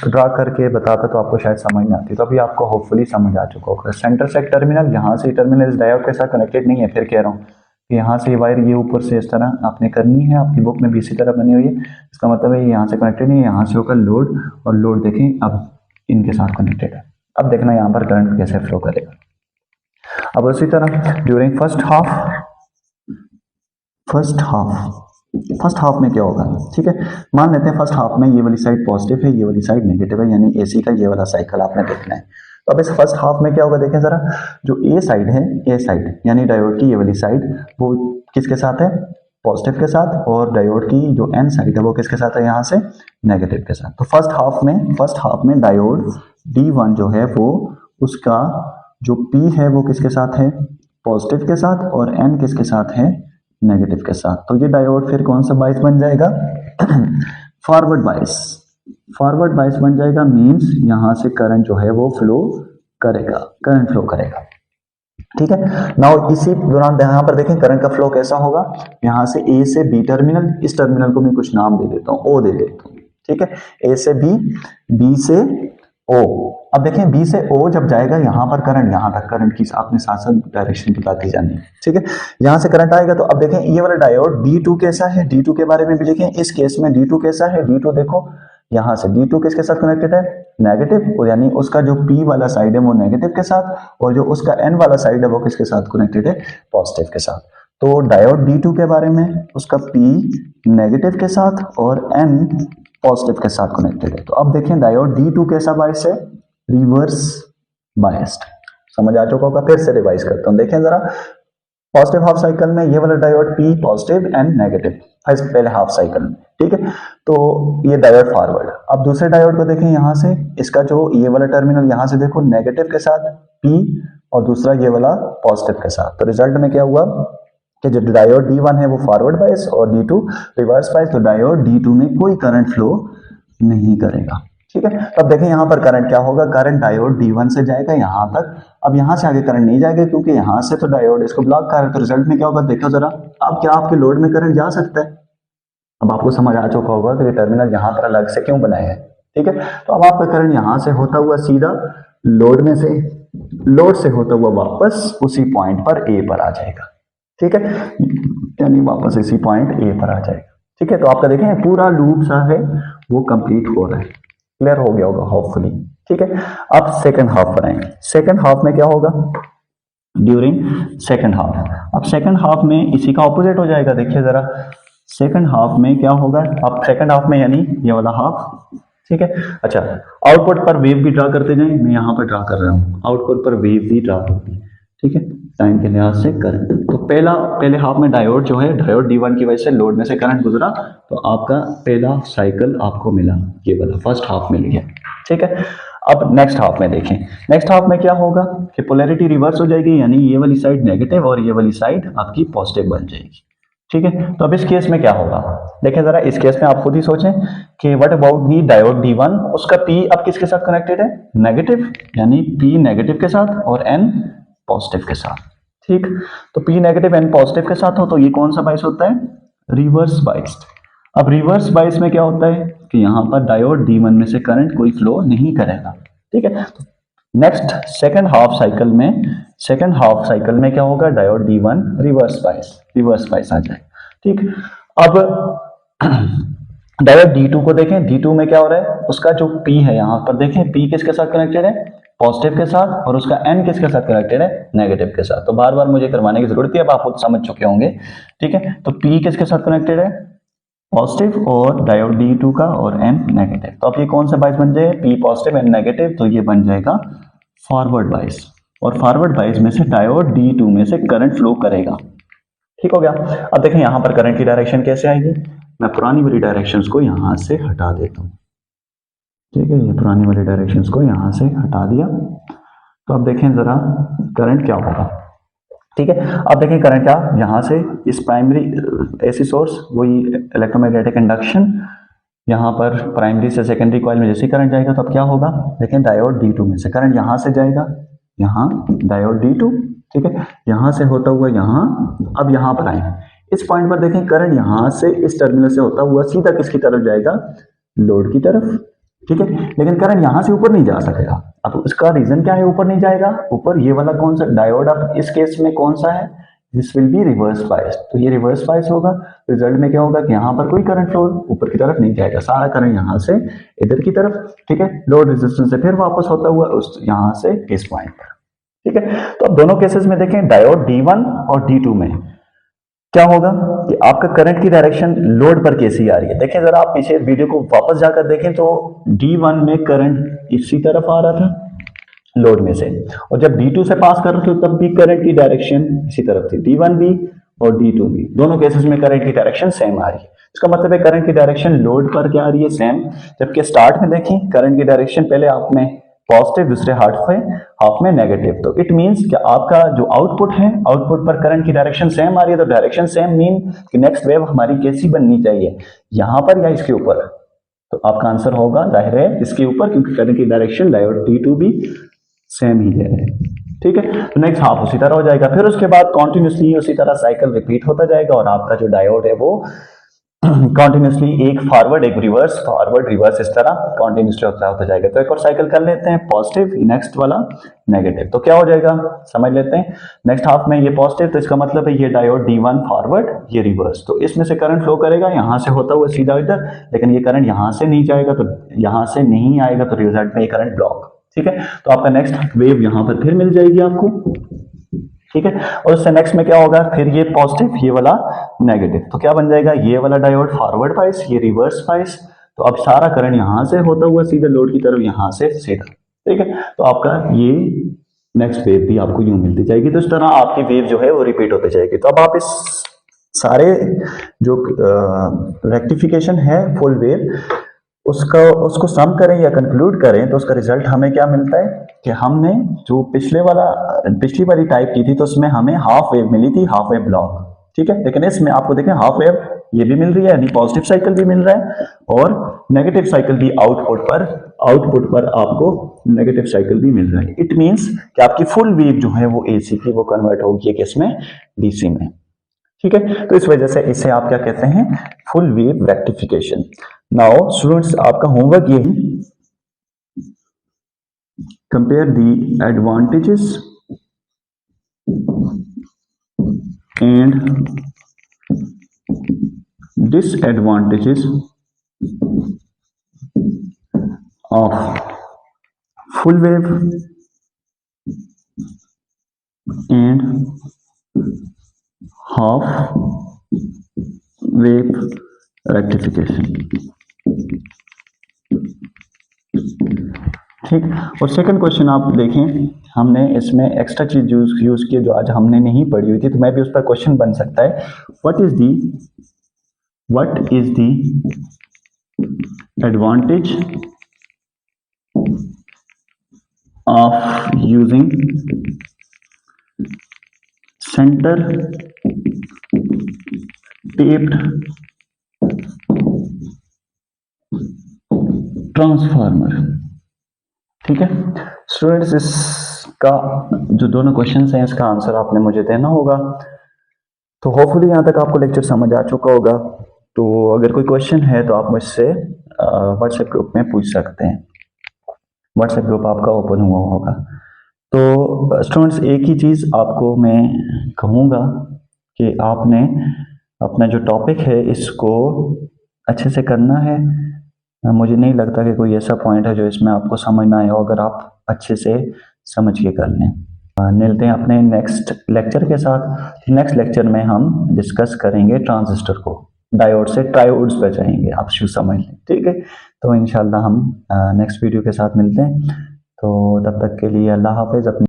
ड्रा करके बताता तो आपको शायद समझ नहीं आती, तो अभी आपको होपफुली समझ आ चुका होगा। सेंटर से एक टर्मिनल, यहाँ से टर्मिनल इस डायोड के साथ कनेक्टेड नहीं है, फिर कह रहा हूँ कि यहाँ से वायर ये ऊपर से इस तरह आपने करनी है, आपकी बुक में भी इसी तरह बनी हुई है। इसका मतलब है यहाँ से कनेक्टेड नहीं है, यहाँ से होकर लोड, और लोड देखें अब इनके साथ कनेक्टेड है। अब देखना यहाँ पर करंट कैसे फ्लो करेगा। अब उसी तरह ड्यूरिंग फर्स्ट हाफ में क्या होगा, ठीक है। मान लेते हैं फर्स्ट हाफ में ये वाली साइड पॉजिटिव है, ये वाली साइड नेगेटिव है, यानी एसी का ये वाला साइकिल आपने देखना है। तो अब इस फर्स्ट हाफ में क्या होगा, देखें जरा, जो ए साइड है, ए साइड यानी डायोड की ये वाली साइड, वो किसके साथ है, पॉजिटिव के साथ, और डायोड की जो एन साइड है वो किसके साथ है, यहाँ से नेगेटिव के साथ। तो फर्स्ट हाफ में डायोड D1 जो है वो उसका जो P है वो किसके साथ है, पॉजिटिव के साथ, और N किसके साथ है, नेगेटिव के साथ। तो ये डायोड फिर कौन सा बायस बन जाएगा फॉरवर्ड बायस बन जाएगा। मींस यहां से करंट जो है वो करंट फ्लो करेगा, ठीक है। नाउ इसी दौरान यहां पर देखें करंट का फ्लो कैसा होगा, यहां से ए से बी टर्मिनल, इस टर्मिनल को मैं कुछ नाम दे देता हूं, ओ दे देता हूं, ठीक है। ए से बी, बी से ओ। अब देखें बी से ओ जब जाएगा यहां पर करंट, यहां तक करंट की आपने साथ साथ डायरेक्शन बताती जानी है, ठीक है। यहां से करंट आएगा तो अब देखें ये वाला डायोड D2 कैसा है, D2 के बारे में भी देखें। इस केस में D2 कैसा है, D2 देखो यहां से D2 किसके साथ कनेक्टेड है, नेगेटिव, और यानी उसका जो P वाला साइड है वो नेगेटिव के साथ, और जो उसका N वाला साइड है वो किसके साथ कनेक्टेड है, पॉजिटिव के साथ। तो डायोड D2 के बारे में उसका P नेगेटिव के साथ और N पॉजिटिव के साथ कनेक्टेड है। तो अब देखें डायोड D2 कैसा बायस है, रिवर्स बायस्ड। समझ आ चुका होगा, फिर से रिवाइज करता हूं, देखें जरा। पॉजिटिव हाफ साइकिल में ये वाला diode P positive and negative, पहले हाफ साइकिल में, ठीक है। तो ये डायोड फॉरवर्ड। अब दूसरे डायोड को देखें, यहां से इसका जो ये वाला टर्मिनल यहां से देखो नेगेटिव के साथ P, और दूसरा ये वाला पॉजिटिव के साथ। तो रिजल्ट में क्या हुआ कि जो डायोड D1 है वो फॉरवर्ड बायस और D2 रिवर्स बायस। तो डायोड D2 में कोई करंट फ्लो नहीं करेगा, ठीक है। तो अब देखें यहां पर करंट क्या होगा, करंट डायोड D1 से जाएगा यहां तक। अब यहां से आगे करंट नहीं जाएगा क्योंकि यहां से तो डायोड इसको ब्लॉक कर रहा है। तो रिजल्ट में क्या होगा देखो जरा, अब क्या आपके लोड में करंट जा सकता है। अब आपको समझ आ चुका होगा कि टर्मिनल यहां पर अलग से क्यों बनाया है, ठीक है। तो अब आपका करंट यहां से होता हुआ सीधा लोड से होता हुआ वापस उसी पॉइंट पर ए पर आ जाएगा, ठीक है, यानी वापस इसी पॉइंट ए पर आ जाएगा, ठीक है। तो आपका देखें पूरा लूप सा है वो कंप्लीट हो रहा है, क्लियर हो गया होगा होपफुली, ठीक है। अब सेकंड हाफ पर आएंगे। सेकंड हाफ में क्या होगा, ड्यूरिंग सेकंड हाफ, अब सेकंड हाफ में इसी का ऑपोजिट हो जाएगा। देखिए जरा सेकंड हाफ में क्या होगा, अब सेकंड हाफ में यानी ये वाला हाफ, ठीक है। अच्छा आउटपुट पर वेव भी ड्रा करते जाएं, मैं यहाँ पर ड्रा कर रहा हूँ, आउटपुट पर वेव भी ड्रा होती है, ठीक है, टाइम के लिहाज से करंट। तो पहले हाफ में डायोड जो है, डायोड D1 की वजह से लोड में से करंट गुजरा, तो आपका पहला साइकिल आपको मिला, ये वाला फर्स्ट हाफ मिल गया, ठीक है। अब नेक्स्ट हाफ में देखें, नेक्स्ट हाफ में क्या होगा कि पोलैरिटी रिवर्स हो जाएगी, यानी ये वाली साइड नेगेटिव और ये वाली साइड आपकी पॉजिटिव बन जाएगी, ठीक है। तो अब इस केस में क्या होगा, देखें जरा, इस केस में आप खुद ही सोचें कि what about the diode D1, उसका P अब किसके साथ कनेक्टेड है, नेगेटिव, यानी P नेगेटिव के साथ और N पॉजिटिव के साथ, ठीक। तो P नेगेटिव N पॉजिटिव के साथ हो तो ये कौन सा बायस होता है, रिवर्स बाइस्ड। अब रिवर्स बाइस में क्या होता है कि यहाँ पर डायोड D1 में से करंट कोई फ्लो नहीं करेगा, ठीक है। नेक्स्ट सेकेंड हाफ साइकिल में क्या होगा, डायोड D1 रिवर्स बाइस आ जाए, ठीक। अब डायोड D2 को देखें, D2 में क्या हो रहा है, उसका जो P है यहाँ पर देखें, P किसके साथ कनेक्टेड है, पॉजिटिव के साथ, और उसका N किसके साथ कनेक्टेड है, नेगेटिव के साथ। तो बार बार मुझे करवाने की जरूरत है, अब आप खुद समझ चुके होंगे, ठीक है। तो P किसके साथ कनेक्टेड है, पॉजिटिव, और डायोड D2 का, और N नेगेटिव। तो अब ये कौन सा बाइस बन जाए, P पॉजिटिव N नेगेटिव, तो ये बन जाएगा फॉरवर्ड बाइस। और फॉरवर्ड बाइस में से डायोड D2 में से करंट फ्लो करेगा, ठीक हो गया। अब देखें यहां पर करंट की डायरेक्शन कैसे आएगी, मैं पुरानी वाली डायरेक्शंस को यहां से हटा देता हूं, ठीक है। ये पुरानी वाली डायरेक्शंस को यहां से हटा दिया। तो अब देखें जरा करंट क्या होगा, ठीक है। अब देखें करंट क्या, यहां से इस प्राइमरी एसी सोर्स, वही इलेक्ट्रोमैग्नेटिक इंडक्शन, यहां पर प्राइमरी से सेकेंडरी कॉइल में जैसे करंट जाएगा तो अब क्या होगा, देखें डायोड D2 में से करंट यहां से जाएगा, यहां डायोड D2, ठीक है, यहां से होता हुआ यहां, अब यहां पर आए इस पॉइंट पर देखें करंट यहां से इस टर्मिनल से होता हुआ सीधा किसकी तरफ जाएगा, लोड की तरफ, ठीक है। लेकिन करंट यहां से ऊपर नहीं जा सकेगा। अब इसका रीजन क्या है ऊपर नहीं जाएगा, ऊपर ये वाला कौन सा डायोड अब इस केस में कौन सा है, this will be reverse bias, तो ये रिवर्स बायस होगा। रिजल्ट में क्या होगा कि यहाँ पर कोई करंट फ्लो ऊपर की तरफ नहीं जाएगा, सारा करंट यहाँ से इधर की तरफ, ठीक है, लोड रेजिस्टेंस से फिर वापस होता हुआ उस यहाँ से इस पॉइंट पर, ठीक है। तो अब दोनों केसेस में देखें डायोड D1 और D2 में क्या होगा कि आपका करंट की डायरेक्शन लोड पर कैसी आ रही है। देखें जरा आप पीछे वीडियो को वापस जाकर देखें तो D1 में करंट इसी तरफ आ रहा था लोड में से, और जब D2 से पास कर रहे थे तब भी करंट की डायरेक्शन इसी तरफ थी, D1 भी और D2 भी, दोनों केसेस में करंट की डायरेक्शन सेम आ रही है। इसका मतलब है करंट की डायरेक्शन लोड पर क्या आ रही है, सेम। जबकि स्टार्ट में देखें करंट की डायरेक्शन पहले हाफ में पॉजिटिव, दूसरे हाफ में नेगेटिव, तो इट मींस कि आपका जो आउटपुट है, आउटपुट पर करंट की डायरेक्शन सेम आ रही है, तो डायरेक्शन सेम मीन कि नेक्स्ट वेव हमारी कैसी बननी चाहिए, यहां पर या इसके ऊपर। तो आपका आंसर होगा जाहिर है इसके ऊपर, क्योंकि करंट की डायरेक्शन डायोड D2 भी सेम ही है, ठीक है। तो नेक्स्ट हाफ उसी तरह हो जाएगा, फिर उसके बाद कॉन्टिन्यूसली उसी तरह साइकिल रिपीट होता जाएगा, और आपका जो डायोड है वो कॉन्टिन्यूसली एक फॉरवर्ड एक रिवर्स, फॉरवर्ड रिवर्स इस तरह कॉन्टिन्यूसली होता जाएगा। तो एक और साइकिल कर लेते हैं, पॉजिटिव, नेक्स्ट वाला नेगेटिव, तो क्या हो जाएगा समझ लेते हैं। नेक्स्ट हाफ में ये पॉजिटिव, तो इसका मतलब है ये डायोड D1 फॉरवर्ड, ये रिवर्स, तो इसमें से करंट फ्लो करेगा यहां से होता हुआ सीधा इधर, लेकिन ये करंट यहां से नहीं जाएगा, तो यहां से नहीं आएगा, तो रिजल्ट में ये करंट ब्लॉक, ठीक है। तो आपका नेक्स्ट वेव यहां पर फिर मिल जाएगी आपको, ठीक है। और उससे नेक्स्ट में क्या होगा, फिर ये पॉजिटिव, ये वाला नेगेटिव, तो क्या बन जाएगा, ये वाला डायोड फॉरवर्ड बाइस, ये रिवर्स बाइस, तो अब सारा करंट यहां से होता हुआ सीधे लोड की तरफ यहां से सीधा, ठीक है। तो आपका ये नेक्स्ट वेव भी आपको यूं मिलती जाएगी। तो इस तरह आपकी वेव जो है वो रिपीट होती जाएगी। तो अब आप इस सारे जो रेक्टिफिकेशन है फुल वेव, उसको सम करें या कंक्लूड करें तो उसका रिजल्ट हमें क्या मिलता है कि हमने जो पिछली वाली टाइप की थी तो उसमें हमें हाफ वेव मिली थी, हाफ वेव ब्लॉक, ठीक है। लेकिन इसमें आपको देखें हाफ वेव ये भी मिल रही है, यानी पॉजिटिव साइकिल भी मिल रहा है, और नेगेटिव साइकिल भी आउटपुट पर आपको नेगेटिव साइकिल भी मिल रहा है। इट मींस कि आपकी फुल वेव जो है वो एसी की वो कन्वर्ट होगी किसमें, डीसी में, ठीक है। तो इस वजह से इसे आप क्या कहते हैं, full wave rectification. Now students आपका होमवर्क ये है, compare the advantages and disadvantages of full wave and half wave rectification, ठीक। और सेकंड क्वेश्चन आप देखें, हमने इसमें एक्स्ट्रा चीज यूज की जो आज हमने नहीं पढ़ी हुई थी, तो मैं भी उस पर क्वेश्चन बन सकता है, what is the advantage of using center taped transformer, ठीक है। स्टूडेंट्स इसका जो दोनों क्वेश्चंस हैं इसका आंसर आपने मुझे देना होगा। तो होपफुली यहाँ तक आपको लेक्चर समझ आ चुका होगा। तो अगर कोई क्वेश्चन है तो आप मुझसे व्हाट्सएप ग्रुप में पूछ सकते हैं। व्हाट्सएप ग्रुप आपका ओपन हुआ होगा। तो स्टूडेंट्स, एक ही चीज़ आपको मैं कहूँगा कि आपने अपना जो टॉपिक है इसको अच्छे से करना है। मुझे नहीं लगता कि कोई ऐसा पॉइंट है जो इसमें आपको समझ ना आए हो, अगर आप अच्छे से समझ के कर लें। मिलते हैं अपने नेक्स्ट लेक्चर के साथ। नेक्स्ट लेक्चर में हम डिस्कस करेंगे ट्रांजिस्टर को, डायोड से ट्रायोड्स पे जाएंगे, आप शुरू समझ लें, ठीक है। तो इंशाल्लाह हम नेक्स्ट वीडियो के साथ मिलते हैं। तो तब तक के लिए अल्लाह हाफिज़। अपने